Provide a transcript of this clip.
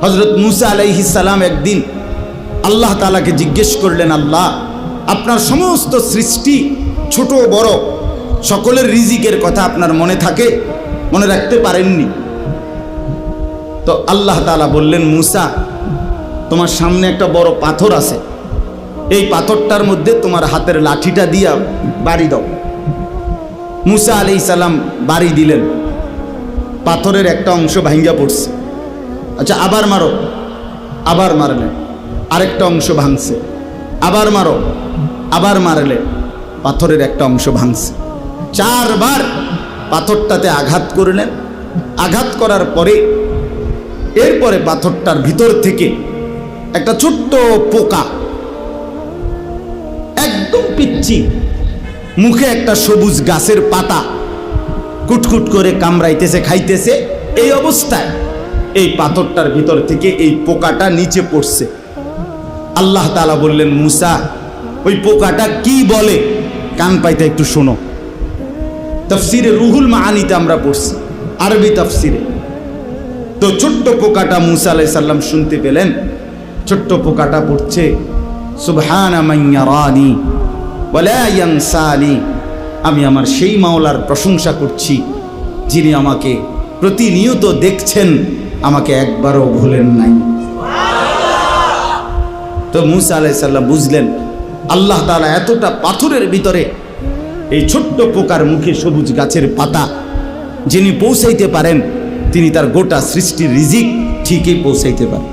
হযরত মূসা আলাইহিস সালাম একদিন আল্লাহ তাআলাকে জিজ্ঞেস করলেন, আল্লাহ, আপনার সমস্ত সৃষ্টি ছোট বড় সকলের রিজিকের কথা আপনার মনে থাকে, মনে রাখতে পারেননি? তো আল্লাহ তাআলা বললেন, মূসা, তোমার সামনে একটা বড় পাথর আছে, এই পাথরটার মধ্যে তোমার হাতের লাঠিটা দিয়া বাড়ি দাও। মূসা আলাইহিস সালাম বাড়ি দিলেন, পাথরের একটা অংশ ভাঙ্গা পড়ছে। আচ্ছা, আবার মারো, আবার মারলেন, আরেকটা অংশ ভাঙছে, আবার মারো, আবার মারলেন, পাথরের একটা অংশ ভাঙছে। 4 বার পাথরটাতে আঘাত করলেন। আঘাত করার পরে এরপরে পাথরটার ভিতর থেকে একটা ছোট্ট পোকা, একদম পিচ্ছি, মুখে একটা সবুজ গাছের পাতা কুটকুট করে কামড়াইতেছে, খাইতেছে। এই অবস্থায় এই পাথরটার ভিতর থেকে এই পোকাটা নিচে পড়ছে। আল্লাহ তাআলা বললেন, মূসা, ওই পোকাটা কি বলে কান পাইতে একটু শোনো। তাফসিরে রুহুল মাআনিতে আমরা পড়ছি, আরবি তাফসিরে। তো ছোট্ট পোকাটা মূসা আলাইহিস সালাম শুনতে পেলেন। ছোট্ট পোকাটা পড়ছে, সুবহানা মান ইয়ারানি ওয়া লা ইয়ানসানি। আমি আমার সেই মাওলার প্রশংসা করছি যিনি আমাকে প্রতিনিয়ত দেখছেন, আমাকে একবারও ভুলেন নাই। তো মূসা আলাইহিস সালাম বুঝলেন আল্লাহ তাআলা এতটা পাথরের ভিতরে এই ছোট্ট পোকার মুখে সবুজ গাছের পাতা যিনি পৌঁছাইতে পারেন, তিনি তার গোটা সৃষ্টির রিজিক ঠিকই পৌঁছাইতে পারেন।